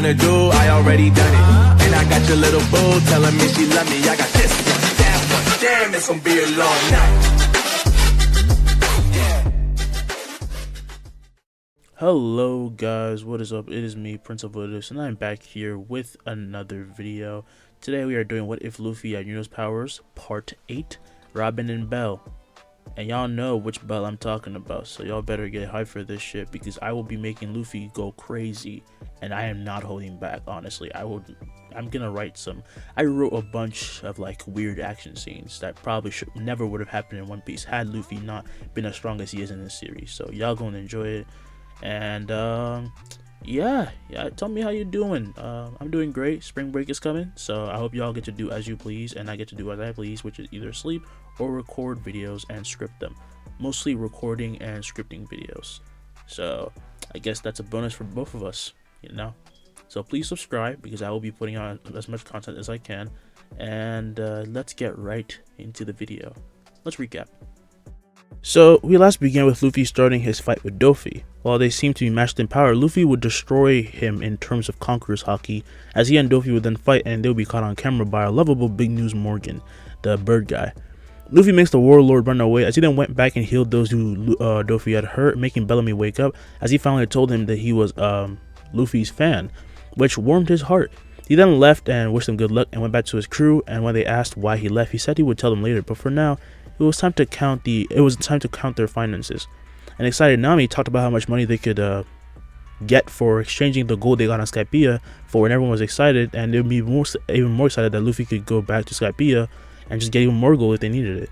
wanna do, I already done it. And I got your little boo telling me she love me. I got this one, that one, damn, it's gonna be a long night. Hello guys, what is up? It is me, Prince of Otis, and I'm back here with another video. Today we are doing What If Luffy Had Yuno's Powers, Part 8, Robin and Bell. And y'all know which Bell I'm talking about, so y'all better get hyped for this shit, because I will be making Luffy go crazy, and I am not holding back, honestly. I'm gonna write some. I wrote a bunch of like weird action scenes that probably never would have happened in One Piece had Luffy not been as strong as he is in this series. So y'all gonna enjoy it. And yeah, tell me how you doing. I'm doing great. Spring break is coming, so I hope y'all get to do as you please, and I get to do as I please, which is either sleep or record videos and script them. Mostly recording and scripting videos, so I guess that's a bonus for both of us, you know. So please subscribe, because I will be putting on as much content as I can. And let's get right into the video. Let's recap. So we last began with Luffy starting his fight with Doffy. While they seemed to be matched in power, Luffy would destroy him in terms of Conqueror's Haki, as he and Doffy would then fight, and they would be caught on camera by our lovable Big News Morgan, the bird guy. Luffy makes the warlord run away, as he then went back and healed those who Doffy had hurt, making Bellamy wake up, as he finally told him that he was Luffy's fan, which warmed his heart. He then left and wished them good luck and went back to his crew, and when they asked why he left, he said he would tell them later, but for now, it was time to count their finances. An excited Nami talked about how much money they could get for exchanging the gold they got on Skypiea for when everyone was excited, and they'd be even more excited that Luffy could go back to Skypiea and just get even more gold if they needed it.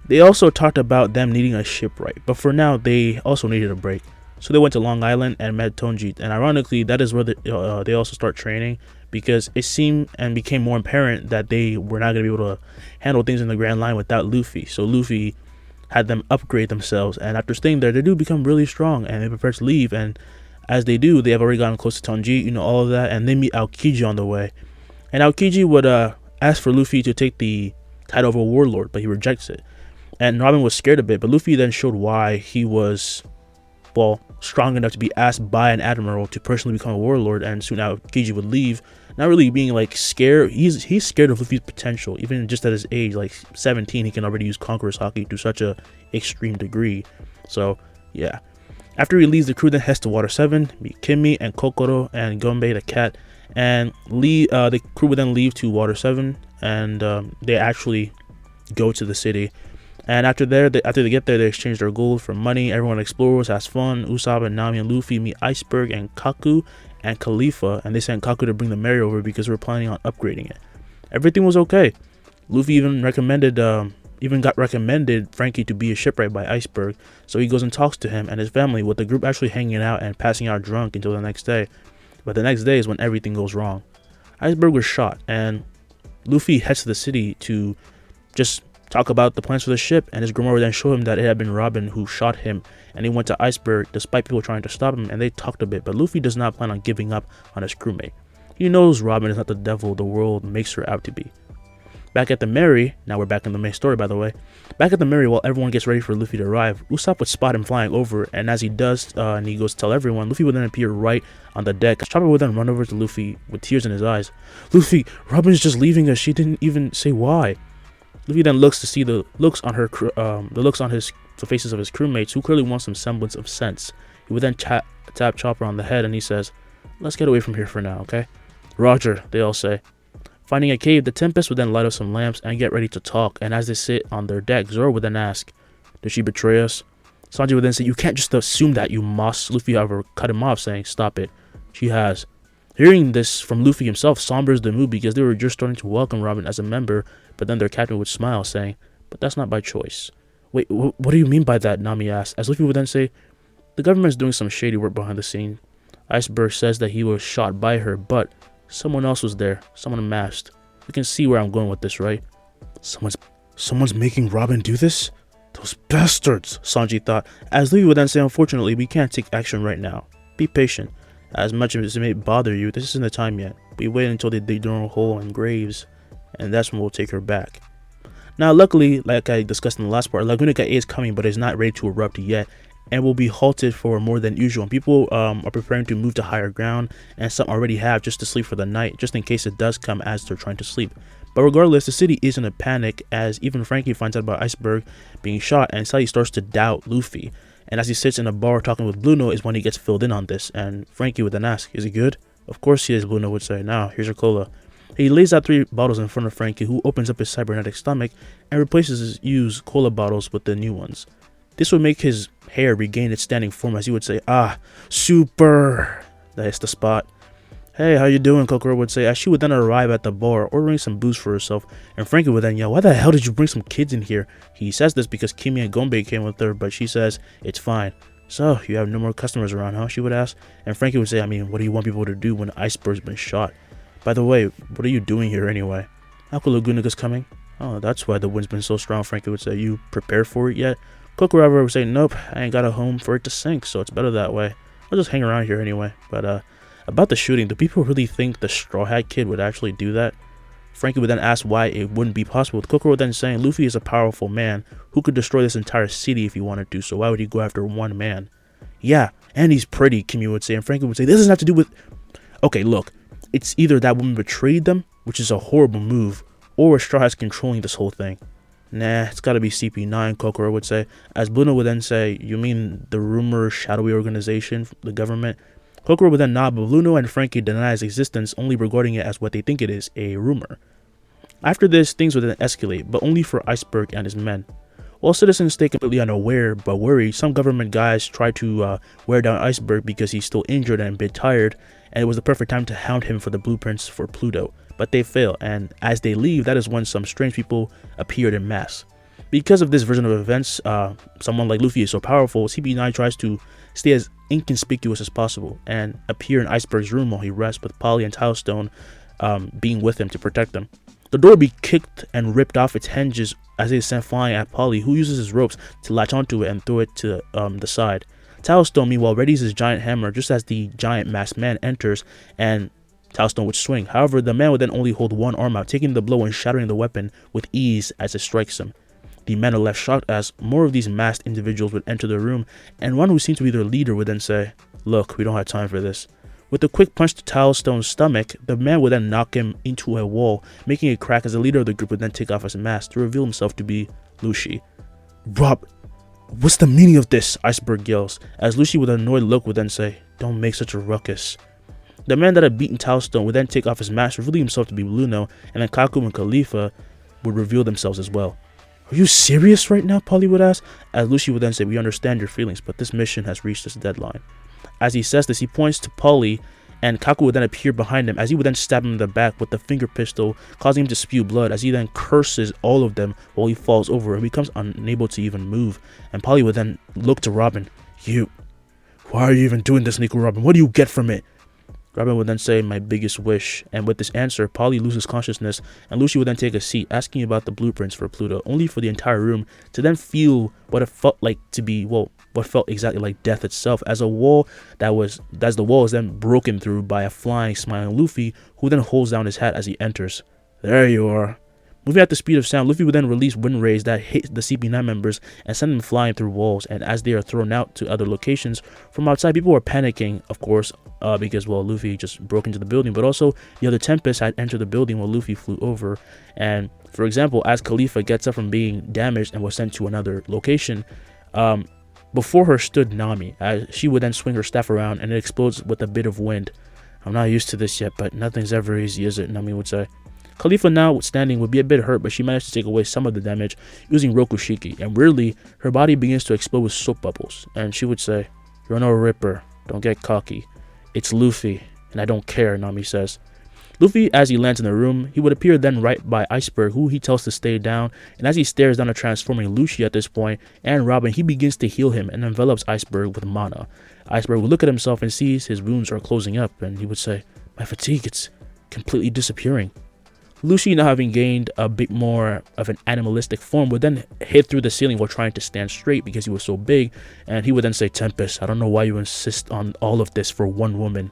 They also talked about them needing a shipwright, but for now they also needed a break. So they went to Long Island and met Tonji, and ironically that is where they also start training, because it seemed and became more apparent that they were not going to be able to handle things in the Grand Line without Luffy. So Luffy had them upgrade themselves, and after staying there, they do become really strong, and they prepare to leave. And as they do, they have already gotten close to Tonji, you know, all of that, and they meet Aokiji on the way. And Aokiji would ask for Luffy to take the title of a warlord, but he rejects it. And Robin was scared a bit, but Luffy then showed why he was, well, strong enough to be asked by an admiral to personally become a warlord. And soon Aokiji would leave, not really being like scared. He's scared of Luffy's potential, even just at his age, like 17, he can already use Conqueror's Haki to such a extreme degree. So yeah, after he leaves, the crew then heads to Water 7, meet Kimmy and Kokoro and Gonbei the cat, and the crew would then leave to Water 7, and they actually go to the city. And after they get there, they exchange their gold for money. Everyone explores, has fun. Usopp and Nami and Luffy meet Iceberg and Kaku and Khalifa, and they sent Kaku to bring the Mary over because we're planning on upgrading it. Everything was okay. Luffy even got recommended Franky to be a shipwright by Iceberg, so he goes and talks to him and his family, with the group actually hanging out and passing out drunk until the next day. But the next day is when everything goes wrong. Iceberg was shot, and Luffy heads to the city to just talk about the plans for the ship, and his grimoire then showed him that it had been Robin who shot him, and he went to Iceberg despite people trying to stop him, and they talked a bit, but Luffy does not plan on giving up on his crewmate. He knows Robin is not the devil the world makes her out to be. Back at the Mary, now we're back in the main story by the way, back at the Mary, while everyone gets ready for Luffy to arrive, Usopp would spot him flying over, and as he does, and he goes to tell everyone, Luffy would then appear right on the deck. Chopper would then run over to Luffy with tears in his eyes. "Luffy, Robin's just leaving us, she didn't even say why." Luffy then looks to see the looks on the faces of his crewmates, who clearly want some semblance of sense. He would then tap Chopper on the head, and he says, "Let's get away from here for now, okay?" "Roger," they all say. Finding a cave, the Tempest would then light up some lamps and get ready to talk, and as they sit on their deck, Zoro would then ask, "Did she betray us?" Sanji would then say, "You can't just assume that, you must." Luffy, however, cut him off, saying, "Stop it. She has." Hearing this from Luffy himself sombers the mood, because they were just starting to welcome Robin as a member, but then their captain would smile, saying, "But that's not by choice." "Wait, what do you mean by that?" Nami asked, as Luffy would then say, "The government's doing some shady work behind the scene. Iceberg says that he was shot by her, but someone else was there, someone masked. You can see where I'm going with this, right?" Someone's making Robin do this? Those bastards, Sanji thought, as Luffy would then say, "Unfortunately, we can't take action right now. Be patient. As much as it may bother you, this isn't the time yet. We wait until they dig their own hole in graves, and that's when we'll take her back." Now, luckily, like I discussed in the last part, Lagunaca is coming, but is not ready to erupt yet, and will be halted for more than usual. And people are preparing to move to higher ground, and some already have, just to sleep for the night, just in case it does come as they're trying to sleep. But regardless, the city is in a panic as even Franky finds out about Iceberg being shot, and suddenly starts to doubt Luffy. And as he sits in a bar talking with Blueno is when he gets filled in on this, and Franky would then ask, "Is he good?" "Of course he is," Blueno would say. "Now, here's your cola." He lays out 3 bottles in front of Franky, who opens up his cybernetic stomach and replaces his used cola bottles with the new ones. This would make his hair regain its standing form as he would say, "Ah, super!" That is the spot. "Hey, how you doing?" Kokoro would say, as she would then arrive at the bar, ordering some booze for herself, and Franky would then yell, "Why the hell did you bring some kids in here?" He says this because Kimi and Gombe came with her, but she says, "It's fine." "So, you have no more customers around, huh?" she would ask, and Franky would say, "I mean, what do you want people to do when Iceberg's been shot? By the way, what are you doing here anyway?" "Uncle Lagunaca's coming." "Oh, that's why the wind's been so strong," Franky would say. "You prepared for it yet?" Kokoro would say, "Nope, I ain't got a home for it to sink, so it's better that way. I'll just hang around here anyway." But, about the shooting, do people really think the Straw Hat Kid would actually do that? Franky would then ask why it wouldn't be possible, with Kokoro then saying Luffy is a powerful man who could destroy this entire city if he wanted to, so why would he go after one man? "Yeah, and he's pretty," Kimi would say, and Franky would say, "This doesn't have to do with..." Okay, look, it's either that woman betrayed them, which is a horrible move, or Straw Hat's controlling this whole thing. "Nah, it's gotta be CP9, Kokoro would say, as Blueno would then say, "You mean the rumor shadowy organization, the government?" Kokoro would then nod, but Blueno and Franky deny its existence, only regarding it as what they think it is, a rumor. After this, things would then escalate, but only for Iceberg and his men. While citizens stay completely unaware but worried, some government guys try to wear down Iceberg because he's still injured and a bit tired, and it was the perfect time to hound him for the blueprints for Pluto. But they fail, and as they leave, that is when some strange people appeared en masse. Because of this version of events, someone like Luffy is so powerful, CP9 tries to stay as inconspicuous as possible and appear in Iceberg's room while he rests, with Polly and Tilestone being with him to protect him. The door will be kicked and ripped off its hinges as it is sent flying at Polly, who uses his ropes to latch onto it and throw it to the side. Tilestone, meanwhile, readies his giant hammer just as the giant masked man enters, and Tilestone would swing. However, the man would then only hold one arm out, taking the blow and shattering the weapon with ease as it strikes him. The men are left shocked as more of these masked individuals would enter the room, and one who seemed to be their leader would then say, "Look, we don't have time for this." With a quick punch to Tilestone's stomach, the man would then knock him into a wall, making a crack as the leader of the group would then take off his mask to reveal himself to be Luffy. "Rob, what's the meaning of this?" Iceberg yells, as Luffy with an annoyed look would then say, "Don't make such a ruckus." The man that had beaten Tilestone would then take off his mask, revealing himself to be Blueno, and then Kaku and Khalifa would reveal themselves as well. "Are you serious right now?" Polly would ask, as Luffy would then say, "We understand your feelings, but this mission has reached its deadline." As he says this, he points to Polly, and Kaku would then appear behind him, as he would then stab him in the back with the finger pistol, causing him to spew blood, as he then curses all of them while he falls over and becomes unable to even move. And Polly would then look to Robin. Why are you even doing this, Nico Robin? What do you get from it?" Robin would then say, "My biggest wish," and with this answer, Polly loses consciousness, and Luffy would then take a seat, asking about the blueprints for Pluto, only for the entire room to then feel what it felt like to be, well, what felt exactly like death itself, as the wall is then broken through by a flying, smiling Luffy, who then holds down his hat as he enters. "There you are." Moving at the speed of sound, Luffy would then release wind rays that hit the CP9 members and send them flying through walls, and as they are thrown out to other locations from outside, people are panicking, of course, because, well, Luffy just broke into the building, but also the other Tempest had entered the building while Luffy flew over. And, for example, as Khalifa gets up from being damaged and was sent to another location, before her stood Nami, as she would then swing her staff around and it explodes with a bit of wind. "I'm not used to this yet, but nothing's ever easy, is it?" Nami would say. Khalifa, now standing, would be a bit hurt, but she managed to take away some of the damage using Rokushiki, and weirdly, her body begins to explode with soap bubbles, and she would say, "You're no Ripper, don't get cocky. It's Luffy, and I don't care," Nami says. Luffy, as he lands in the room, he would appear then right by Iceberg, who he tells to stay down, and as he stares down at transforming Luffy at this point, and Robin, he begins to heal him and envelops Iceberg with mana. Iceberg would look at himself and sees his wounds are closing up, and he would say, "My fatigue, it's completely disappearing." Luffy, now having gained a bit more of an animalistic form, would then hit through the ceiling while trying to stand straight because he was so big, and he would then say, "Tempest, I don't know why you insist on all of this for one woman.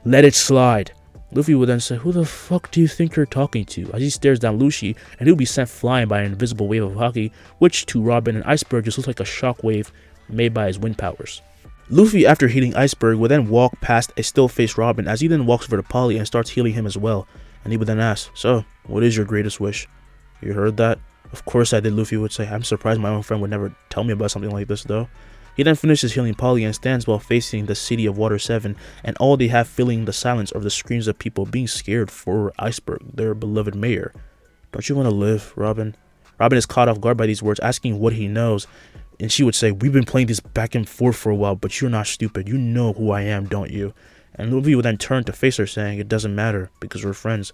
Let it slide." Luffy would then say, "Who the fuck do you think you're talking to?" as he stares down Luffy, and he'll be sent flying by an invisible wave of hockey, which to Robin and Iceberg just looks like a shockwave made by his wind powers. Luffy, after healing Iceberg, would then walk past a still-faced Robin as he then walks over to Polly and starts healing him as well. And he would then ask, "So, what is your greatest wish?" "You heard that?" "Of course I did," Luffy would say. "I'm surprised my own friend would never tell me about something like this though." He then finishes healing Polly and stands while facing the city of Water 7, and all they have filling the silence are the screams of people being scared for Iceberg, their beloved mayor. "Don't you want to live, Robin?" Robin is caught off guard by these words, asking what he knows. And she would say, "We've been playing this back and forth for a while, but you're not stupid. You know who I am, don't you?" And Luffy would then turn to face her, saying, "It doesn't matter, because we're friends.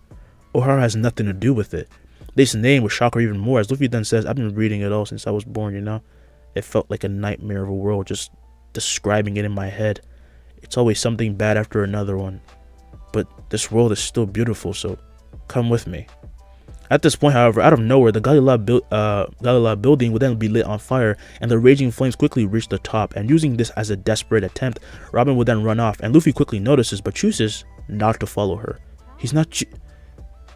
O'Hara has nothing to do with it." This name would shock her even more, as Luffy then says, "I've been reading it all since I was born, you know? It felt like a nightmare of a world, just describing it in my head. It's always something bad after another one. But this world is still beautiful, so come with me." At this point, however, out of nowhere, the Galila building would then be lit on fire, and the raging flames quickly reach the top, and using this as a desperate attempt, Robin would then run off, and Luffy quickly notices but chooses not to follow her. "He's not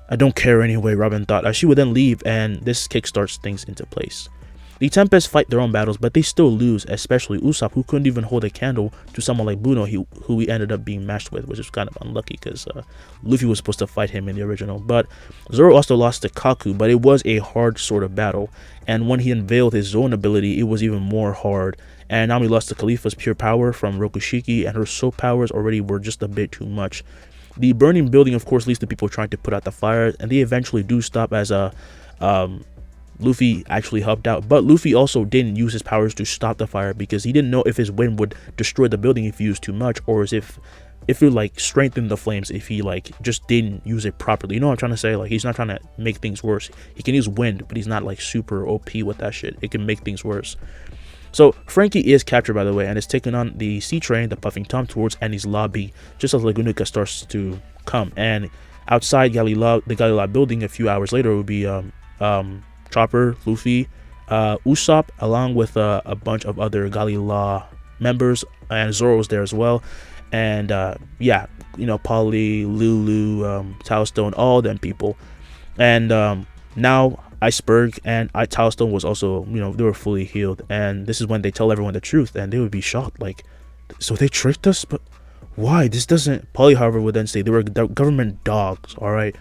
I don't care anyway," Robin thought, as she would then leave, and this kickstarts things into place. The Tempest fight their own battles, but they still lose, especially Usopp, who couldn't even hold a candle to someone like Bruno, who he ended up being matched with, which is kind of unlucky because Luffy was supposed to fight him in the original. But Zoro also lost to Kaku, but it was a hard sort of battle, and when he unveiled his Zoan ability, it was even more hard. And Nami lost to Khalifa's pure power from Rokushiki, and her soul powers already were just a bit too much. The burning building, of course, leads to people trying to put out the fires, and they eventually do stop as Luffy actually helped out. But Luffy also didn't use his powers to stop the fire because he didn't know if his wind would destroy the building if he used too much, or as if it would like strengthen the flames if he like just didn't use it properly. You know what I'm trying to say? Like, he's not trying to make things worse. He can use wind, but he's not like super OP with that shit. It can make things worse. So Franky is captured, by the way, and is taken on the sea train, the Puffing Tom, towards Enies' lobby, just as Lagunaca starts to come. And outside the Galila building a few hours later would be Chopper, Luffy, Usopp, along with a bunch of other Galila members, and Zoro's there as well. And yeah, you know, Polly, Lulu, Tailstone, all them people. And now Iceberg and Tailstone was also, you know, they were fully healed. And this is when they tell everyone the truth, and they would be shocked, like, so they tricked us? But why? This doesn't... Polly, however, would then say they were government dogs, alright?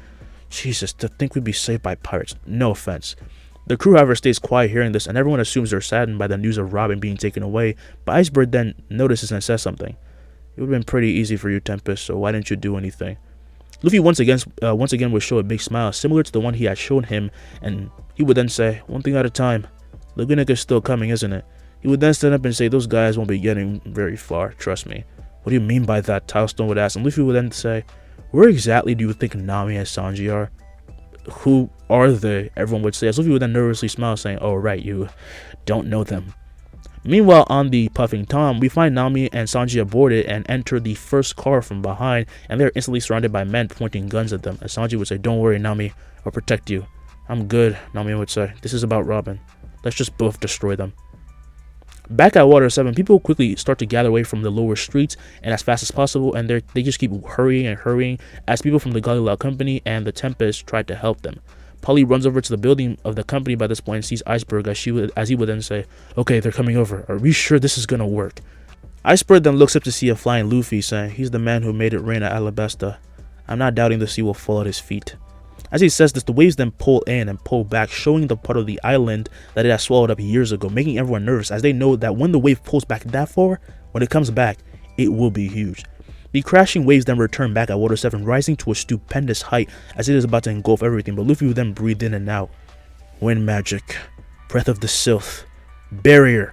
Jesus, to think we'd be saved by pirates. No offense. The crew, however, stays quiet hearing this, and everyone assumes they're saddened by the news of Robin being taken away. But Iceberg then notices and says something. "It would have been pretty easy for you, Tempest, so why didn't you do anything?" Luffy once again would show a big smile, similar to the one he had shown him, and he would then say, "One thing at a time. Lagunaca's still coming, isn't it?" He would then stand up and say, "Those guys won't be getting very far, trust me." "What do you mean by that?" Tailstone would ask, and Luffy would then say, "Where exactly do you think Nami and Sanji are?" "Who are they?" everyone would say, as Luffy would then nervously smile, saying, "Oh right, you don't know them." Meanwhile, on the Puffing Tom, we find Nami and Sanji aboard it and enter the first car from behind, and they're instantly surrounded by men pointing guns at them, as Sanji would say, "Don't worry, Nami, I'll protect you." "I'm good," Nami would say. "This is about Robin. Let's just both destroy them." Back at Water 7, people quickly start to gather away from the lower streets and as fast as possible, and they just keep hurrying and hurrying as people from the Galila company and the Tempest try to help them. Polly runs over to the building of the company by this point and sees Iceberg as he would then say, "Okay, they're coming over. Are we sure this is gonna work?" Iceberg then looks up to see a flying Luffy, saying, "He's the man who made it rain at Alabasta. I'm not doubting the sea will fall at his feet." As he says this, the waves then pull in and pull back, showing the part of the island that it has swallowed up years ago, making everyone nervous as they know that when the wave pulls back that far, when it comes back, it will be huge. The crashing waves then return back at Water 7, rising to a stupendous height as it is about to engulf everything, but Luffy would then breathe in and out. "Wind magic, breath of the Sylph, barrier."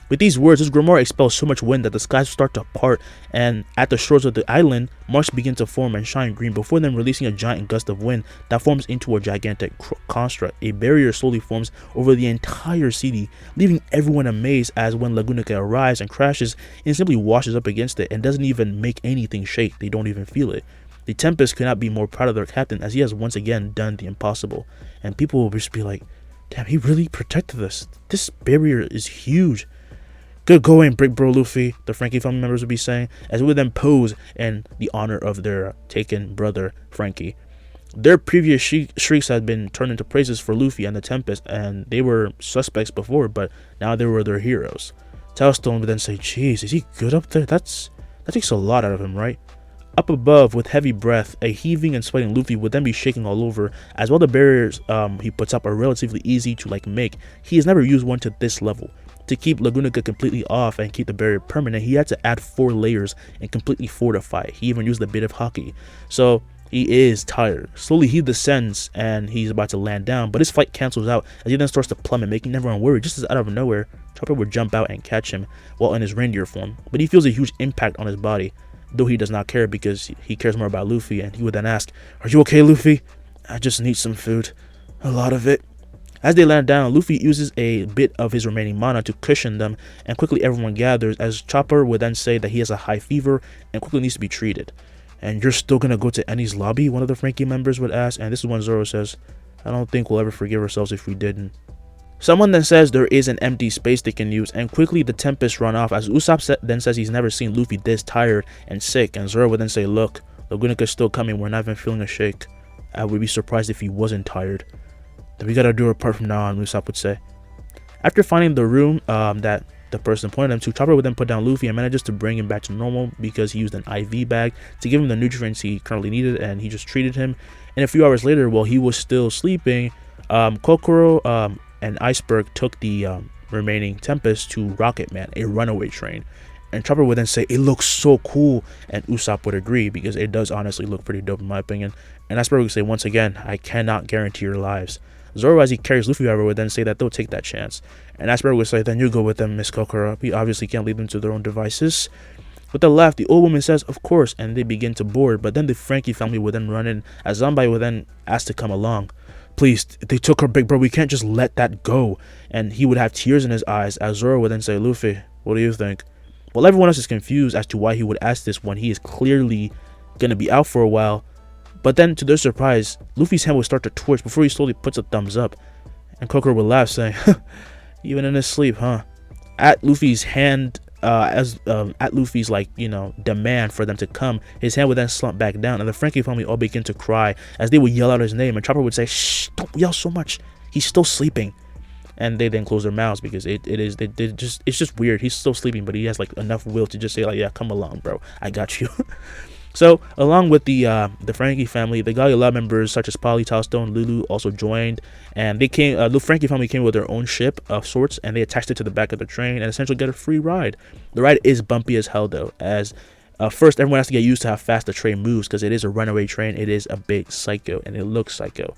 With these words, his grimoire expels so much wind that the skies start to part, and at the shores of the island, marks begin to form and shine green before then releasing a giant gust of wind that forms into a gigantic construct. A barrier slowly forms over the entire city, leaving everyone amazed as when Lagunaca arrives and crashes, it simply washes up against it and doesn't even make anything shake. They don't even feel it. The Tempest could not be more proud of their captain as he has once again done the impossible, and people will just be like, "Damn, he really protected us. This barrier is huge." "Good going, big bro Luffy," the Franky family members would be saying, as we would then pose in the honor of their taken brother, Franky. Their previous shrieks had been turned into praises for Luffy and the Tempest, and they were suspects before, but now they were their heroes. Tailstone would then say, "Jeez, is he good up there? That takes a lot out of him, right?" Up above, with heavy breath, a heaving and sweating Luffy would then be shaking all over, as well the barriers he puts up are relatively easy to make. He has never used one to this level. To keep Lagunaca completely off and keep the barrier permanent, he had to add 4 layers and completely fortify it. He even used a bit of hockey. So he is tired. Slowly he descends and he's about to land down, but his flight cancels out as he then starts to plummet, making everyone worried. Just as out of nowhere, Chopper would jump out and catch him while in his reindeer form, but he feels a huge impact on his body, though he does not care because he cares more about Luffy, and he would then ask, "Are you okay, Luffy?" "I just need some food. A lot of it." As they land down, Luffy uses a bit of his remaining mana to cushion them, and quickly everyone gathers as Chopper would then say that he has a high fever and quickly needs to be treated. "And you're still gonna go to Enies' lobby?" one of the Franky members would ask, and this is when Zoro says, "I don't think we'll ever forgive ourselves if we didn't." Someone then says there is an empty space they can use, and quickly the Tempests run off as Usopp then says he's never seen Luffy this tired and sick, and Zoro would then say, "Look, Lagunaca's still coming, we're not even feeling a shake. I would be surprised if he wasn't tired. Then we gotta do our part from now on," Usopp would say. After finding the room that the person pointed him to, Chopper would then put down Luffy and manages to bring him back to normal because he used an IV bag to give him the nutrients he currently needed, and he just treated him. And a few hours later, while he was still sleeping, Kokoro and Iceberg took the remaining Tempest to RocketMan, a runaway train. And Chopper would then say, "It looks so cool," and Usopp would agree because it does honestly look pretty dope in my opinion. And Iceberg would say, "Once again, I cannot guarantee your lives." Zoro, as he carries Luffy, however, would then say that they'll take that chance. And Iceberg would say, "Then you go with them, Miss Kokoro. We obviously can't leave them to their own devices." With a laugh, the old woman says, "Of course," and they begin to board. But then the Franky family would then run in, as Zanbai would then ask to come along. "Please, they took her big bro, we can't just let that go." And he would have tears in his eyes, as Zoro would then say, "Luffy, what do you think?" Well, everyone else is confused as to why he would ask this when he is clearly going to be out for a while. But then, to their surprise, Luffy's hand would start to twitch before he slowly puts a thumbs up. And Kokoro would laugh, saying, "Even in his sleep, huh?" At Luffy's hand, at Luffy's demand for them to come, his hand would then slump back down, and the Franky family all begin to cry as they would yell out his name. And Chopper would say, "Shh, don't yell so much. He's still sleeping." And they then close their mouths because it's just weird. He's still sleeping, but he has enough will to just say "Yeah, come along, bro. I got you." So, along with the Franky family, the Galileo members such as Polly, Tailstone, Lulu also joined, and they came. The Franky family came with their own ship of sorts, and they attached it to the back of the train and essentially get a free ride. The ride is bumpy as hell, though, as first everyone has to get used to how fast the train moves because it is a runaway train. It is a bit psycho, and it looks psycho.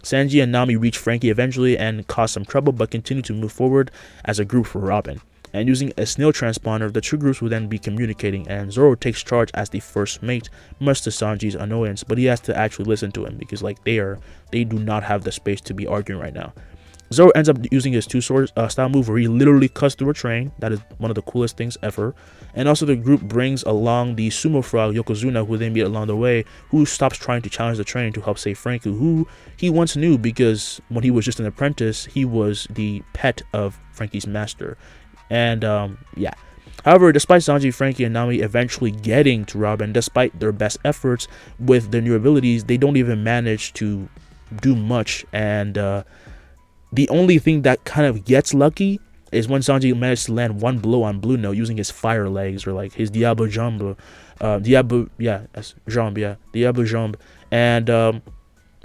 Sanji and Nami reach Franky eventually and cause some trouble, but continue to move forward as a group for Robin. And using a snail transponder, the two groups will then be communicating, and Zoro takes charge as the first mate, much to Sanji's annoyance, but he has to actually listen to him because they do not have the space to be arguing right now. Zoro ends up using his two sword style move where he literally cuts through a train. That is one of the coolest things ever. And also the group brings along the sumo frog Yokozuna, who they meet along the way, who stops trying to challenge the train to help save Franky, who he once knew because when he was just an apprentice, he was the pet of Franky's master. And yeah. However, despite Sanji, Franky, and Nami eventually getting to Robin, despite their best efforts with their new abilities, they don't even manage to do much. And the only thing that kind of gets lucky is when Sanji managed to land one blow on Blue Note using his fire legs, or his Diablo Jambe. Diablo Jambe. And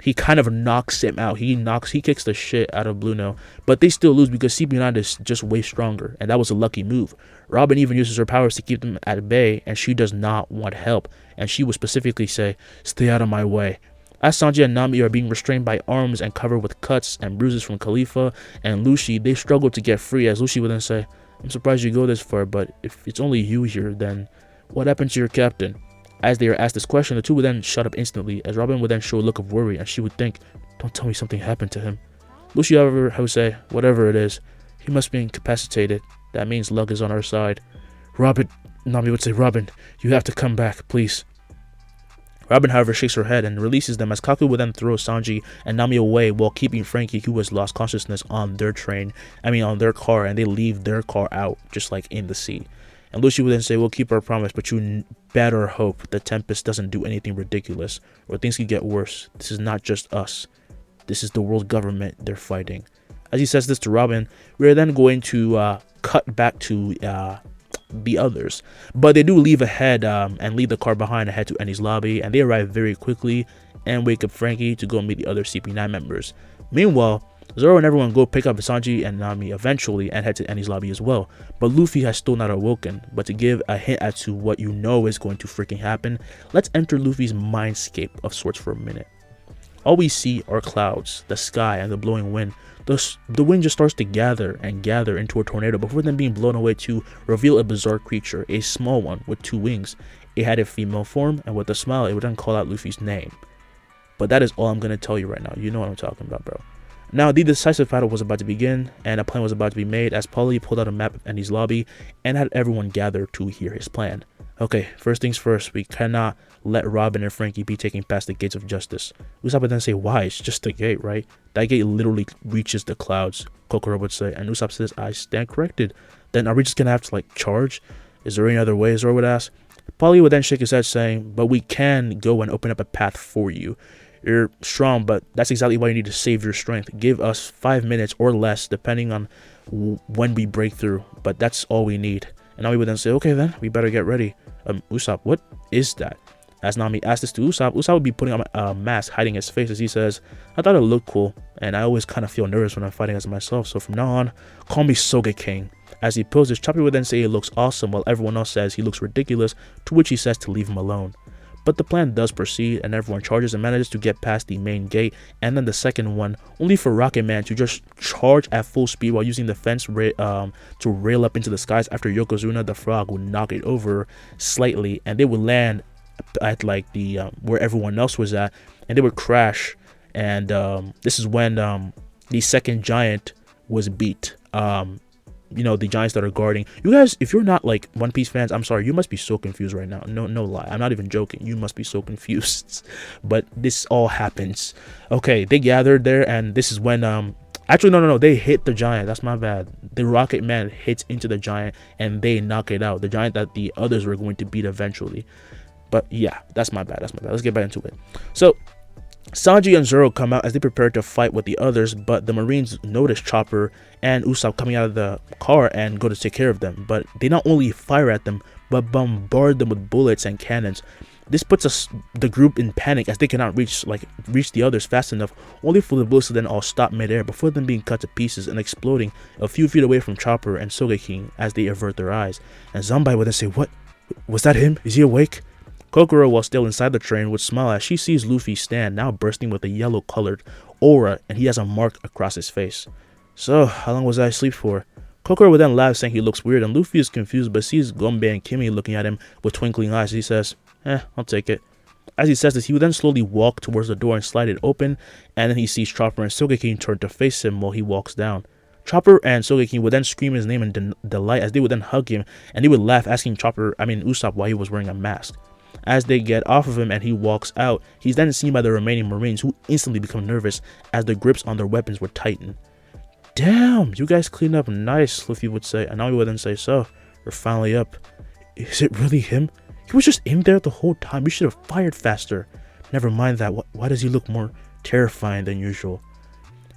he kind of knocks him out. He kicks the shit out of Blue Note, but they still lose because CP9 is just way stronger, and that was a lucky move. Robin even uses her powers to keep them at bay, and she does not want help, and she would specifically say, "Stay out of my way." As Sanji and Nami are being restrained by arms and covered with cuts and bruises from Khalifa and Lucy, they struggle to get free, as Lucy would then say, "I'm surprised you go this far, but if it's only you here, then what happened to your captain?" As they are asked this question, the two would then shut up instantly, as Robin would then show a look of worry, and she would think, "Don't tell me something happened to him." Lucy, however, would say, "Whatever it is, he must be incapacitated. That means luck is on our side." Nami would say, "Robin, you have to come back, please." Robin, however, shakes her head and releases them, as Kaku would then throw Sanji and Nami away while keeping Franky, who has lost consciousness, on their car, and they leave their car out, just in the sea. And Lucy would then say, "We'll keep our promise, but you better hope the Tempest doesn't do anything ridiculous, or things could get worse. This is not just us. This is the world government they're fighting. As he says this to Robin, we're then going to cut back to the others, but they do leave ahead and leave the car behind and head to Enies' lobby, and they arrive very quickly and wake up Franky to go meet the other CP9 members. Meanwhile, Zoro and everyone go pick up Sanji and Nami eventually and head to Enies' lobby as well, but Luffy has still not awoken. But to give a hint as to what you know is going to freaking happen, let's enter Luffy's mindscape of sorts for a minute. All we see are clouds, the sky, and the blowing wind. The wind just starts to gather and gather into a tornado before then being blown away to reveal a bizarre creature, a small one with 2 wings. It had a female form, and with a smile it would then call out Luffy's name. But that is all I'm going to tell you right now. You know what I'm talking about, bro. Now, the decisive battle was about to begin, and a plan was about to be made as Polly pulled out a map of Enies' lobby and had everyone gather to hear his plan. Okay, first things first, we cannot let Robin and Franky be taken past the gates of justice. Usopp would then say, why? It's just a gate, right? That gate literally reaches the clouds, Kokoro would say, and Usopp says, I stand corrected. Then are we just gonna have to charge? Is there any other way? Zoro would ask. Polly would then shake his head saying, but we can go and open up a path for you. You're strong, but that's exactly why you need to save your strength. Give us 5 minutes or less, depending on when we break through, but that's all we need. And Nami would then say, okay then, we better get ready. Usopp, what is that? As Nami asked this to Usopp, Usopp would be putting on a mask, hiding his face as he says, I thought it looked cool, and I always kind of feel nervous when I'm fighting as myself, so from now on, call me Sogeking. As he poses, Chopper would then say it looks awesome, while everyone else says he looks ridiculous, to which he says to leave him alone. But the plan does proceed, and everyone charges and manages to get past the main gate, and then the second one, only for RocketMan to just charge at full speed while using the fence to rail up into the skies after Yokozuna the frog would knock it over slightly, and they would land at the where everyone else was at, and they would crash. And this is when the second giant was beat. The giants that are guarding you guys. If you're not One Piece fans, I'm sorry, you must be so confused right now. No lie, I'm not even joking. You must be so confused. But this all happens. Okay, they gathered there, and this is when actually no, they hit the giant. That's my bad. The RocketMan hits into the giant and they knock it out, the giant that the others were going to beat eventually. But yeah, that's my bad. Let's get back into it. So Sanji and Zoro come out as they prepare to fight with the others, but the Marines notice Chopper and Usopp coming out of the car and go to take care of them. But they not only fire at them, but bombard them with bullets and cannons. This puts the group in panic as they cannot reach the others fast enough, only for the bullets to then all stop midair before them being cut to pieces and exploding a few feet away from Chopper and Sogeking as they avert their eyes. And Zanbai would then say, what? Was that him? Is he awake? Kokoro, while still inside the train, would smile as she sees Luffy stand, now bursting with a yellow-colored aura, and he has a mark across his face. So, how long was I asleep for? Kokoro would then laugh, saying he looks weird, and Luffy is confused but sees Gombe and Kimi looking at him with twinkling eyes. He says, I'll take it. As he says this, he would then slowly walk towards the door and slide it open, and then he sees Chopper and Sogeking turn to face him while he walks down. Chopper and Sogeking would then scream his name in delight as they would then hug him, and he would laugh, asking Usopp why he was wearing a mask. As they get off of him and he walks out, he's then seen by the remaining Marines, who instantly become nervous as the grips on their weapons would tighten. Damn, you guys cleaned up nice, Luffy would say, and Nami would then say, so, we're finally up. Is it really him? He was just in there the whole time. We should have fired faster. Never mind that. Why does he look more terrifying than usual?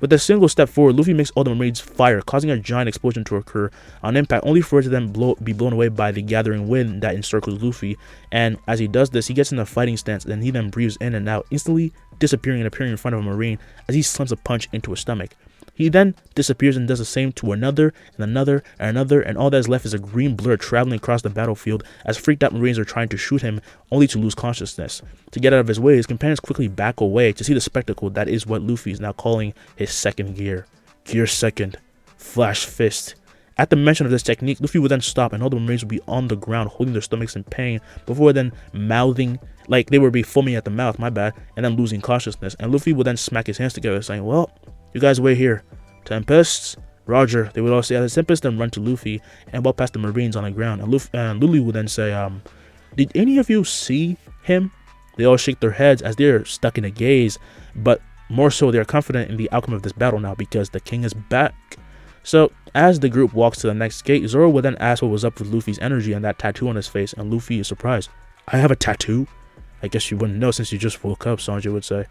With a single step forward, Luffy makes all the Marines fire, causing a giant explosion to occur on impact, only for it to then be blown away by the gathering wind that encircles Luffy. And as he does this, he gets in a fighting stance, and he then breathes in and out, instantly disappearing and appearing in front of a Marine as he slams a punch into his stomach. He then disappears and does the same to another, and another, and another, and all that is left is a green blur traveling across the battlefield as freaked out Marines are trying to shoot him, only to lose consciousness. To get out of his way, his companions quickly back away to see the spectacle that is what Luffy is now calling his second gear. Gear second. Flash fist. At the mention of this technique, Luffy would then stop and all the Marines would be on the ground holding their stomachs in pain before then mouthing, like they would be foaming at the mouth, my bad, and then losing consciousness. And Luffy would then smack his hands together saying, well, you guys wait here. Tempests? Roger. They would all say, as the Tempest then run to Luffy and walk past the Marines on the ground. And Lulu would then say, did any of you see him? They all shake their heads as they're stuck in a gaze, but more so they're confident in the outcome of this battle now because the king is back. So as the group walks to the next gate, Zoro would then ask what was up with Luffy's energy and that tattoo on his face, and Luffy is surprised. I have a tattoo? I guess you wouldn't know since you just woke up, Sanji would say.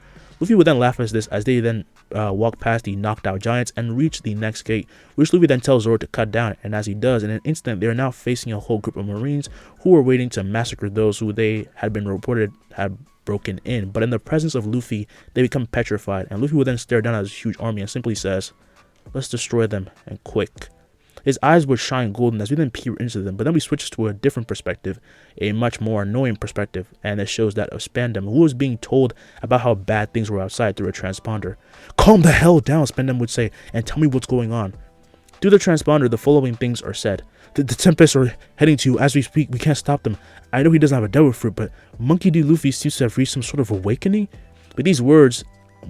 Luffy would then laugh at this as they then walk past the knocked out giants and reach the next gate, which Luffy then tells Zoro to cut down, and as he does, in an instant they are now facing a whole group of marines who were waiting to massacre those who they had been reported had broken in. But in the presence of Luffy, they become petrified, and Luffy would then stare down at his huge army and simply says, "Let's destroy them, and quick." His eyes would shine golden as we then peer into them, but then we switch to a different perspective, a much more annoying perspective, and it shows that of Spandam, who was being told about how bad things were outside through a transponder. "Calm the hell down," Spandam would say, "and tell me what's going on." Through the transponder, the following things are said. The Tempests are heading to you as we speak. We can't stop them. I know he doesn't have a devil fruit, but Monkey D. Luffy seems to have reached some sort of awakening." With these words,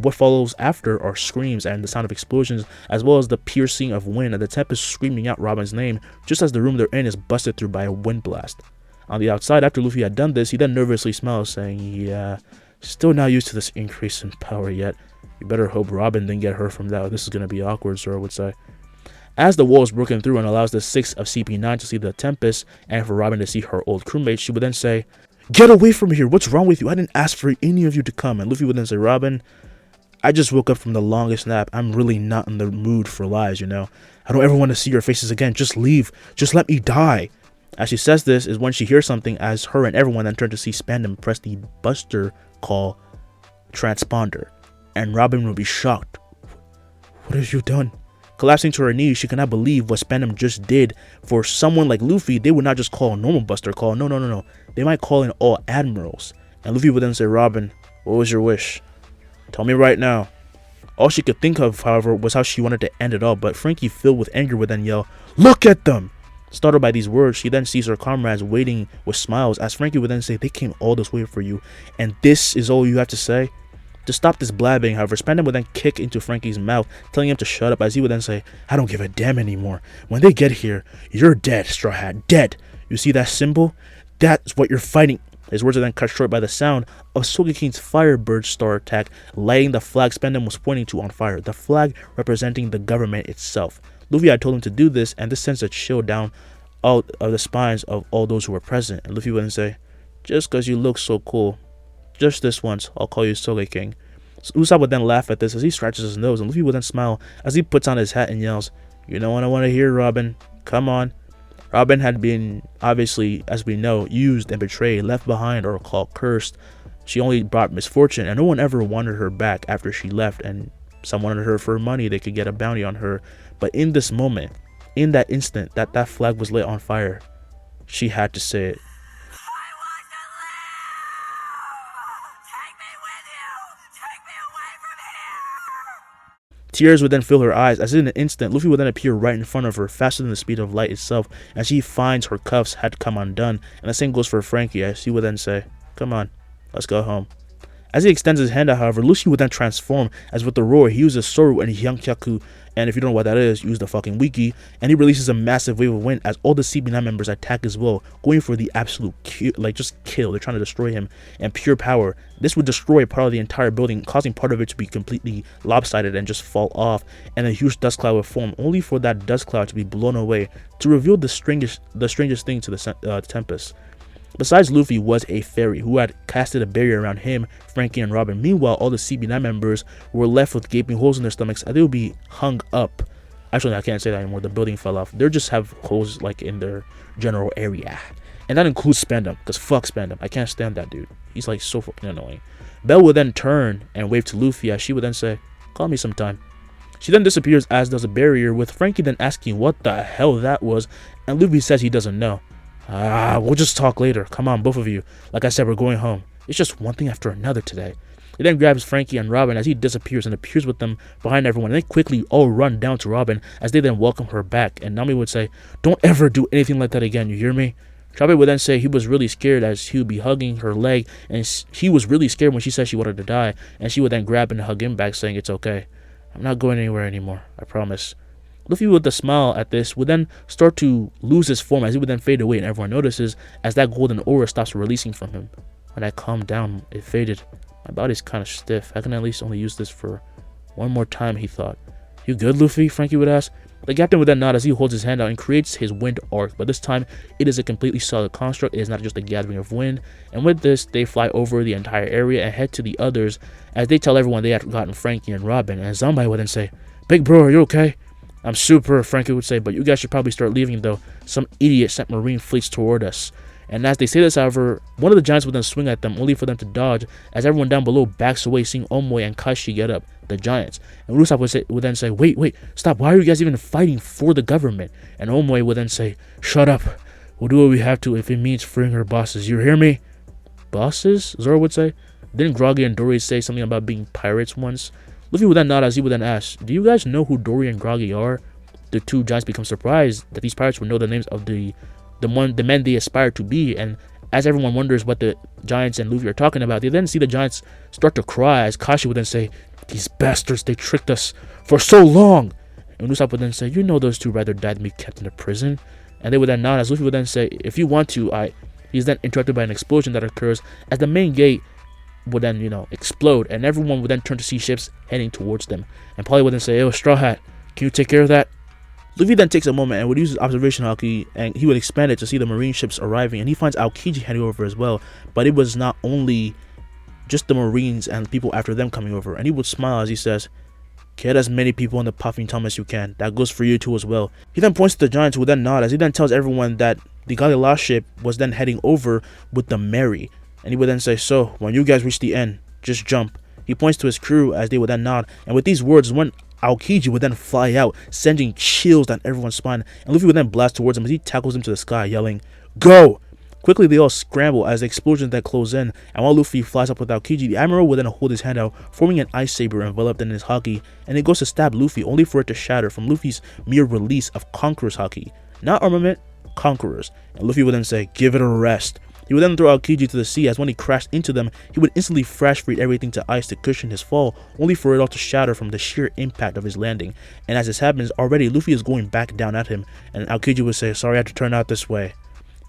what follows after are screams and the sound of explosions, as well as the piercing of wind and the Tempest screaming out Robin's name, just as the room they're in is busted through by a wind blast. On the outside, after Luffy had done this, he then nervously smiles, saying, "Yeah, still not used to this increase in power yet. You better hope Robin didn't get hurt from that. This is going to be awkward," Zoro would say. As the wall is broken through and allows the 6 of CP9 to see the Tempest, and for Robin to see her old crewmate, she would then say, "Get away from here, what's wrong with you? I didn't ask for any of you to come." And Luffy would then say, "Robin, I just woke up from the longest nap. I'm really not in the mood for lies, you know. I don't ever want to see your faces again. Just leave. Just let me die." As she says this is when she hears something, as her and everyone then turn to see Spandam press the Buster Call transponder. And Robin will be shocked. "What have you done?" Collapsing to her knees, she cannot believe what Spandam just did. For someone like Luffy, they would not just call a normal Buster Call. No. They might call in all admirals. And Luffy would then say, "Robin, what was your wish? Tell me right now." All she could think of, however, was how she wanted to end it all, but Franky, filled with anger, would then yell, "Look at them!" Startled by these words, she then sees her comrades waiting with smiles, as Franky would then say, "They came all this way for you, and this is all you have to say?" To stop this blabbing, however, Spandam would then kick into Franky's mouth, telling him to shut up, as he would then say, "I don't give a damn anymore. When they get here, you're dead, Straw Hat, dead. You see that symbol? That's what you're fighting." His words are then cut short by the sound of Sogeking's Firebird Star attack, lighting the flag Spandam was pointing to on fire, the flag representing the government itself. Luffy had told him to do this, and this sends a chill down out of the spines of all those who were present. And Luffy would then say, "Just because you look so cool, just this once, I'll call you Sogeking." Usopp would then laugh at this as he scratches his nose, and Luffy would then smile as he puts on his hat and yells, "You know what I want to hear, Robin? Come on." Robin had been, obviously, as we know, used and betrayed, left behind, or called cursed. She only brought misfortune, and no one ever wanted her back after she left, and some wanted her for money. They could get a bounty on her. But in this moment, in that instant that flag was lit on fire, she had to say it. Tears would then fill her eyes, as in an instant, Luffy would then appear right in front of her, faster than the speed of light itself, as she finds her cuffs had come undone, and the same goes for Franky, as he would then say, "Come on, let's go home." As he extends his hand out, however, Luffy would then transform, as with the roar, he uses Soru and Hyankyaku, and if you don't know what that is, use the fucking wiki, and he releases a massive wave of wind as all the CB9 members attack as well, going for the absolute just kill. They're trying to destroy him, and pure power. This would destroy part of the entire building, causing part of it to be completely lopsided and just fall off, and a huge dust cloud would form, only for that dust cloud to be blown away, to reveal the strangest thing to the Tempest. Besides, Luffy was a fairy who had casted a barrier around him, Franky, and Robin. Meanwhile, all the CB9 members were left with gaping holes in their stomachs, and they would be hung up. Actually, I can't say that anymore. The building fell off. They just have holes like in their general area. And that includes Spandam, because fuck Spandam. I can't stand that dude. He's like so fucking annoying. Belle would then turn and wave to Luffy, as she would then say, "Call me sometime." She then disappears, as does a barrier, with Franky then asking what the hell that was, and Luffy says he doesn't know. We'll just talk later. Come on, both of you. Like I said, we're going home. It's just one thing after another today." He then grabs Franky and Robin as he disappears and appears with them behind everyone, and they quickly all run down to Robin as they then welcome her back. And Nami would say, "Don't ever do anything like that again, you hear me?" Chopper would then say he was really scared, as he would be hugging her leg, and he was really scared when she said she wanted to die, and she would then grab and hug him back, saying, "It's okay. I'm not going anywhere anymore. I promise." Luffy, with a smile at this, would then start to lose his form, as he would then fade away, and everyone notices as that golden aura stops releasing from him. When I calmed down, it faded. My body's kind of stiff. I can at least only use this for one more time, he thought. "You good, Luffy?" Franky would ask. The captain would then nod as he holds his hand out and creates his wind arc, but this time it is a completely solid construct. It is not just a gathering of wind, and with this they fly over the entire area and head to the others as they tell everyone they had gotten Franky and Robin. And Zombie would then say, "Big bro, are you okay?" "I'm super," Franky would say, "but you guys should probably start leaving though. Some idiot sent marine fleets toward us." And as they say this, however, one of the giants would then swing at them, only for them to dodge as everyone down below backs away, seeing Oimo and Kashii get up, the giants. And Usopp would then say, wait, stop, why are you guys even fighting for the government?" And Oimo would then say, "Shut up, we'll do what we have to if it means freeing our bosses, you hear me?" "Bosses?" Zoro would say. Didn't Groggy and Dory say something about being pirates once? Luffy would then nod as he would then ask, "Do you guys know who Dory and Groggy are?" The two giants become surprised that these pirates would know the names of the men they aspire to be, and as everyone wonders what the giants and Luffy are talking about, they then see the giants start to cry as Kashii would then say, "These bastards, they tricked us for so long." And Usopp would then say, "You know those two rather die than be kept in a prison." And they would then nod as Luffy would then say, "If you want to, He's then interrupted by an explosion that occurs as the main gate would then, explode, and everyone would then turn to see ships heading towards them. And Polly would then say, "Yo, Straw Hat, can you take care of that?" Luffy then takes a moment and would use his observation haki, and he would expand it to see the marine ships arriving, and he finds Aokiji heading over as well. But it was not only just the marines and people after them coming over, and he would smile as he says, "Get as many people in the puffing tom as you can. That goes for you too as well." He then points to the giants, who would then nod as he then tells everyone that the Galila ship was then heading over with the Mary, and he would then say, "So when you guys reach the end, just jump." He points to his crew as they would then nod, and with these words, one Aokiji would then fly out, sending chills down everyone's spine, and Luffy would then blast towards him as he tackles him to the sky, yelling, "Go!" Quickly they all scramble as the explosions then close in, and while Luffy flies up with Aokiji, the Admiral would then hold his hand out, forming an ice saber enveloped in his haki, and it goes to stab Luffy, only for it to shatter from Luffy's mere release of Conqueror's haki. Not armament, Conquerors. And Luffy would then say, "Give it a rest." He would then throw Aokiji to the sea, as when he crashed into them, he would instantly flash freeze everything to ice to cushion his fall, only for it all to shatter from the sheer impact of his landing. And as this happens, already Luffy is going back down at him, and Aokiji would say, "Sorry I had to turn out this way."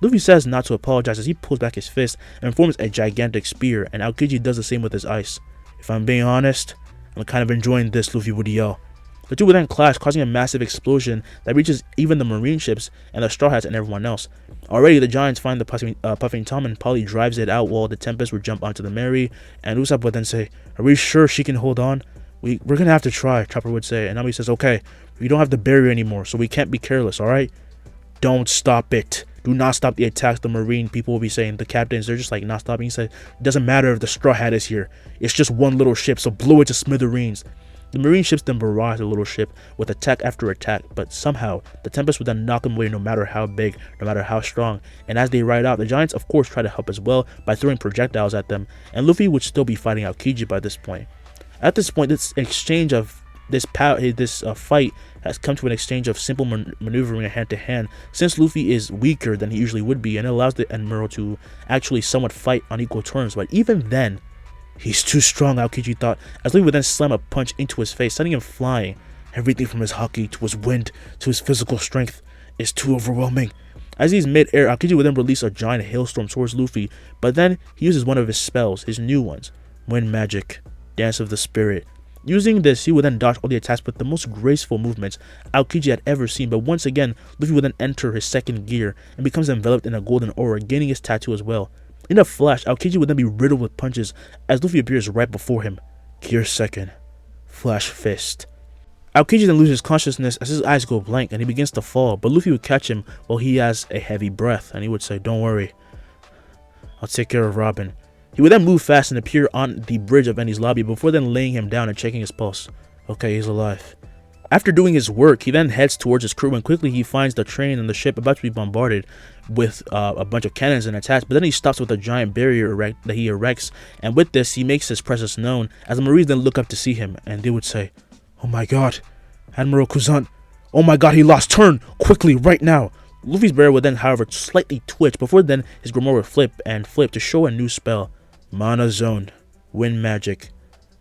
Luffy says not to apologize as he pulls back his fist and forms a gigantic spear, and Aokiji does the same with his ice. "If I'm being honest, I'm kind of enjoying this," Luffy would yell. The two would then clash, causing a massive explosion that reaches even the marine ships and the Straw Hats and everyone else. Already the giants find the puffing tom, and Polly drives it out while the Tempest would jump onto the Mary, and Usopp would then say, "Are we sure she can hold on?" We're gonna have to try," Chopper would say, and Nami says, "Okay, we don't have the barrier anymore, so we can't be careless, alright?" "Don't stop it. Do not stop the attacks," the marine people will be saying. The captains, they're just like not stopping. He said, "It doesn't matter if the Straw Hat is here. It's just one little ship, so blow it to smithereens." The marine ships then barrage the little ship with attack after attack, but somehow the Tempest would then knock them away no matter how big, no matter how strong. And as they ride out, the giants of course try to help as well by throwing projectiles at them, and Luffy would still be fighting Aokiji by this point. At this point, this exchange of this fight has come to an exchange of simple maneuvering hand to hand, since Luffy is weaker than he usually would be, and it allows the Admiral to actually somewhat fight on equal terms. But even then, "He's too strong," Aokiji thought, as Luffy would then slam a punch into his face, sending him flying. Everything from his haki to his wind to his physical strength is too overwhelming. As he's mid-air, Aokiji would then release a giant hailstorm towards Luffy, but then he uses one of his spells, his new ones, Wind Magic, Dance of the Spirit. Using this, he would then dodge all the attacks with the most graceful movements Aokiji had ever seen, but once again, Luffy would then enter his second gear and becomes enveloped in a golden aura, gaining his tattoo as well. In a flash, Aokiji would then be riddled with punches as Luffy appears right before him. Gear second, Flash Fist. Aokiji then loses consciousness as his eyes go blank and he begins to fall, but Luffy would catch him while he has a heavy breath, and he would say, "Don't worry, I'll take care of Robin." He would then move fast and appear on the bridge of Enies' lobby before then laying him down and checking his pulse. Okay, he's alive. After doing his work, he then heads towards his crew, and quickly he finds the train and the ship about to be bombarded with a bunch of cannons and attacks, but then he stops with a giant barrier that he erects, and with this he makes his presence known as the Marines then look up to see him, and they would say, "Oh my god, Admiral Kuzan, oh my god, he lost turn, quickly, right now." Luffy's barrier would then however slightly twitch before then his grimoire would flip to show a new spell, Mana Zone, Wind Magic,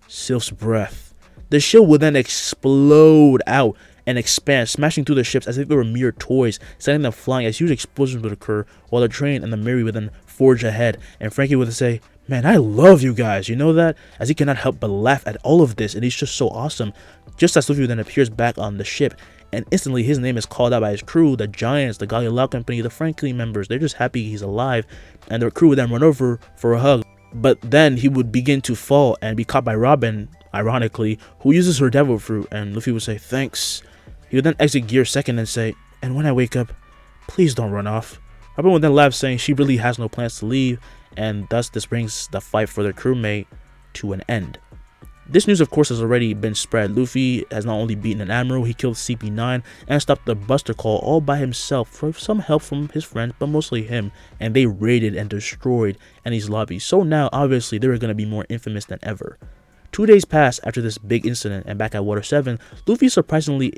Sylph's Breath. The shield would then explode out and expand, smashing through the ships as if they were mere toys, sending them flying as huge explosions would occur, while the train and the Mary would then forge ahead, and Franky would say, "Man, I love you guys, you know that?" As he cannot help but laugh at all of this, and he's just so awesome. Just as Luffy then appears back on the ship, and instantly his name is called out by his crew, the Giants, the Lagunaca Company, the Franky members. They're just happy he's alive, and their crew would then run over for a hug. But then he would begin to fall and be caught by Robin, ironically, who uses her devil fruit, and Luffy would say, "Thanks." He would then exit Gear Second and say, "And when I wake up, please don't run off." Robin would then laugh, saying she really has no plans to leave, and thus this brings the fight for their crewmate to an end. This news, of course, has already been spread. Luffy has not only beaten an admiral, he killed CP9 and stopped the Buster Call all by himself with some help from his friends, but mostly him, and they raided and destroyed Enies lobby. So now, obviously, they were going to be more infamous than ever. 2 days passed after this big incident, and back at Water 7, Luffy surprisingly,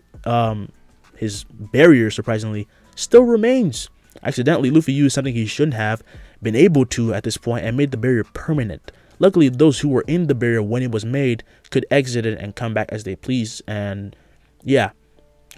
his barrier surprisingly still remains. Accidentally, Luffy used something he shouldn't have been able to at this point and made the barrier permanent. Luckily, those who were in the barrier when it was made could exit it and come back as they please. And yeah,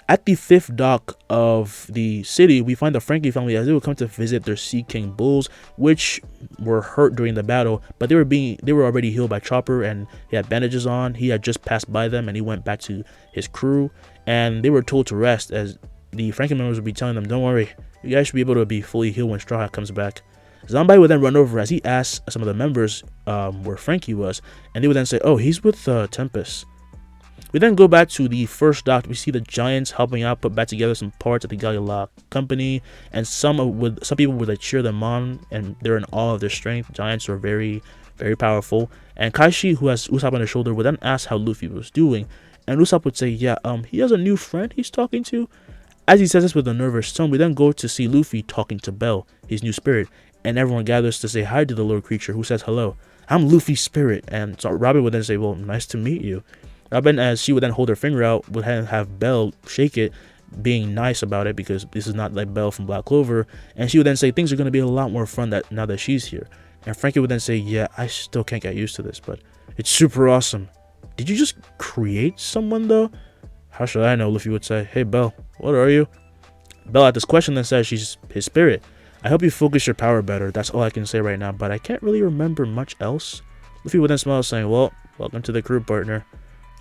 at the 5th dock of the city, we find the Franky family as they would come to visit their Sea King bulls, which were hurt during the battle, but they were already healed by Chopper, and he had bandages on. He had just passed by them, and he went back to his crew, and they were told to rest, as the Franky members would be telling them, "Don't worry, you guys should be able to be fully healed when Straw Hat comes back." Zanbai would then run over as he asked some of the members where Franky was, and they would then say, "Oh, he's with Tempest." We then go back to the 1st dock. We see the Giants helping out put back together some parts of the Lagunaca Company, and some people would like cheer them on, and they're in awe of their strength. Giants are very, very powerful. And Kashii, who has Usopp on his shoulder, would then ask how Luffy was doing, and Usopp would say, "Yeah, he has a new friend he's talking to." As he says this with a nervous tone, we then go to see Luffy talking to Bell, his new spirit, and everyone gathers to say hi to the little creature, who says, "Hello, I'm Luffy's spirit." And so Robin would then say, "Well, nice to meet you." Robin, as she would then hold her finger out, would have Bell shake it, being nice about it, because this is not like Bell from Black Clover. And she would then say things are going to be a lot more fun now that she's here. And Franky would then say, "Yeah, I still can't get used to this, but it's super awesome." "Did you just create someone though?" "How should I know?" Luffy would say. "Hey Bell, what are you?" Bell at this question then says she's his spirit. "I hope you focus your power better. That's all I can say right now, but I can't really remember much else." Luffy would then smile, saying, "Well, welcome to the crew, partner."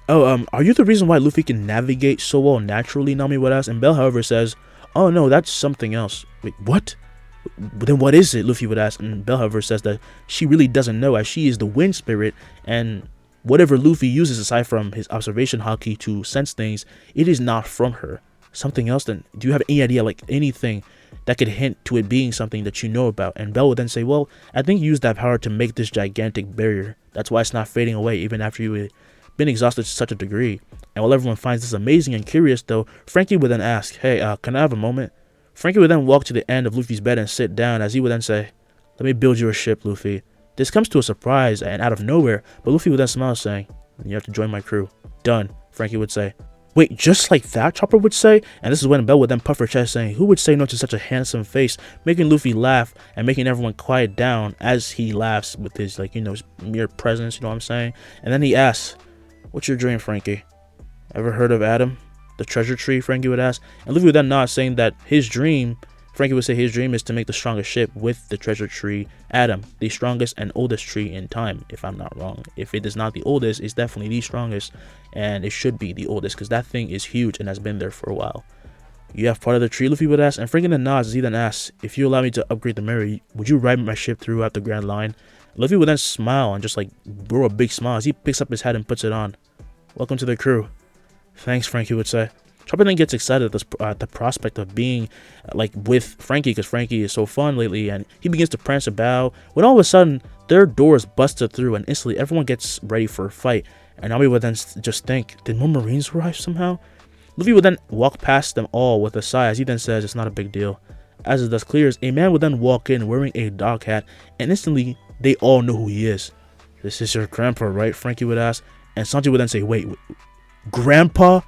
"Oh, are you the reason why Luffy can navigate so well naturally?" Nami would ask, and Bell, however, says, "Oh no, that's something else." "Wait, what? Then what is it?" Luffy would ask, and Bell, however, says that she really doesn't know, as she is the wind spirit, and whatever Luffy uses aside from his observation haki to sense things, it is not from her. "Something else then? Do you have any idea, like anything that could hint to it being something that you know about?" And Bell would then say, "Well, I think you used that power to make this gigantic barrier. That's why it's not fading away even after you been exhausted to such a degree." And while everyone finds this amazing and curious though, Franky would then ask, "Hey, can I have a moment?" Franky would then walk to the end of Luffy's bed and sit down, as he would then say, "Let me build you a ship, Luffy." This comes to a surprise and out of nowhere, but Luffy would then smile, saying, "You have to join my crew." "Done," Franky would say. "Wait, just like that?" Chopper would say, and this is when Bell would then puff her chest, saying, "Who would say no to such a handsome face?" making Luffy laugh and making everyone quiet down as he laughs with his, like, his mere presence, you know what I'm saying? And then he asks, "What's your dream, Franky?" "Ever heard of Adam, the treasure tree?" Franky would ask, and Luffy would then nod, saying that his dream, Franky would say his dream is to make the strongest ship with the treasure tree Adam, the strongest and oldest tree in time, if I'm not wrong. If it is not the oldest, it's definitely the strongest, and it should be the oldest, because that thing is huge and has been there for a while. "You have part of the tree?" Luffy would ask, and Franky then nods as he then asks, "If you allow me to upgrade the mirror, would you ride my ship throughout the Grand Line?" Luffy would then smile and just like blow a big smile as he picks up his hat and puts it on. "Welcome to the crew." "Thanks," Franky would say. Chopper then gets excited at the prospect of being like with Franky, because Franky is so fun lately, and he begins to prance about when all of a sudden their door is busted through, and instantly everyone gets ready for a fight. And Nami would then just think, did more Marines arrive somehow? Luffy would then walk past them all with a sigh, as he then says it's not a big deal. As the dust clears, a man would then walk in wearing a dog hat, and instantly they all know who he is. "This is your grandpa, right?" Franky would ask, and Sanji would then say, wait, "Grandpa?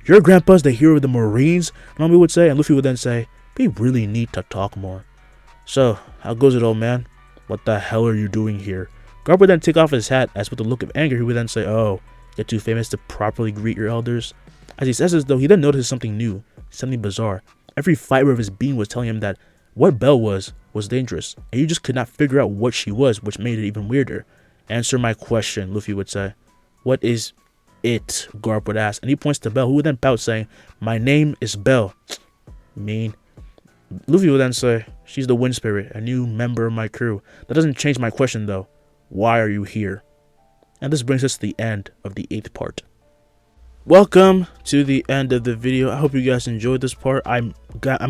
Your grandpa's the hero of the Marines?" Nami would say, and Luffy would then say, "We really need to talk more." "So, how goes it, old man? What the hell are you doing here?" Garp would then take off his hat, as with a look of anger, he would then say, "Oh, you're too famous to properly greet your elders?" As he says this though, he then notices something new, something bizarre. Every fiber of his being was telling him that what Belle was dangerous, and he just could not figure out what she was, which made it even weirder. "Answer my question," Luffy would say. "What is it? Garp would ask, and he points to Bell, who would then pout, saying, my name is Bell. Mean. Luffy would then say, she's the wind spirit, a new member of my crew. That doesn't change my question though. Why are you here? And this brings us to the end of the 8th part. Welcome to the end of the video. I hope you guys enjoyed this part. I'm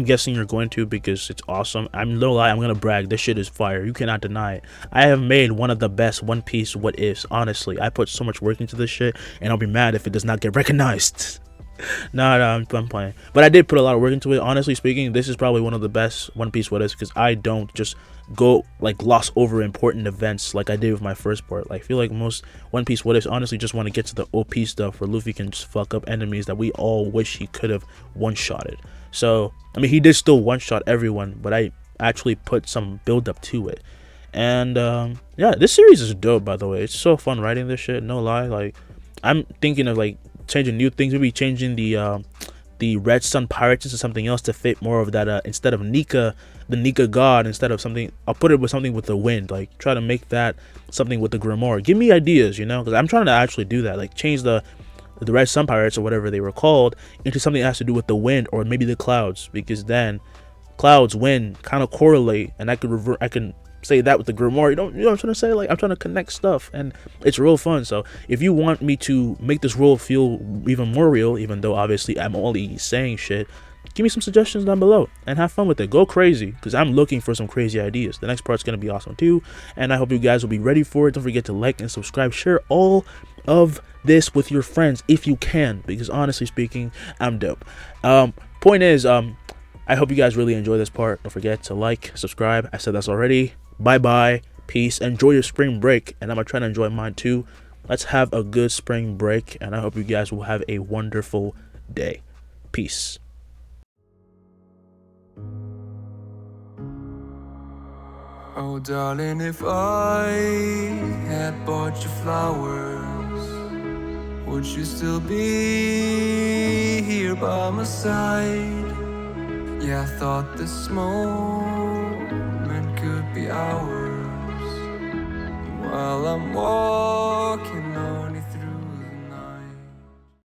guessing you're going to, because it's awesome. I'm no lie, I'm gonna brag. This shit is fire. You cannot deny it. I have made one of the best One Piece what ifs. Honestly, I put so much work into this shit, and I'll be mad if it does not get recognized. No, I'm playing. But I did put a lot of work into it. Honestly speaking, this is probably one of the best One Piece what ifs, because I don't just go like gloss over important events like I did with my first part. Like, I feel like most One Piece what ifs honestly just want to get to the OP stuff where Luffy can just fuck up enemies that we all wish he could have one-shotted. So, I mean, he did still one-shot everyone, but I actually put some build-up to it. And, yeah, this series is dope, by the way. It's so fun writing this shit, no lie. Like, I'm thinking of, like, changing new things. Maybe changing the Red Sun Pirates into something else to fit more of that, instead of Nika, the Nika god, instead of something, I'll put it with something with the wind. Like, try to make that something with the Grimoire. Give me ideas, you know, because I'm trying to actually do that. Like, change the Red Sun Pirates, or whatever they were called, into something that has to do with the wind, or maybe the clouds, because then clouds, wind kind of correlate, and I can say that with the Grimoire. You know what I'm trying to say? Like, I'm trying to connect stuff, and it's real fun. So if you want me to make this world feel even more real, even though obviously I'm only saying shit, give me some suggestions down below and have fun with it. Go crazy, because I'm looking for some crazy ideas. The next part's gonna be awesome too, and I hope you guys will be ready for it. Don't forget to like and subscribe. Share all of this with your friends if you can, because honestly speaking, I'm dope. Point is, I hope you guys really enjoy this part. Don't forget to like, subscribe. I said that's already. Bye bye, peace, enjoy your spring break, and I'm gonna try to enjoy mine too. Let's have a good spring break, and I hope you guys will have a wonderful day. Peace. Oh darling, if I had bought you flowers, would you still be here by my side? Yeah, I thought this moment could be ours. While I'm walking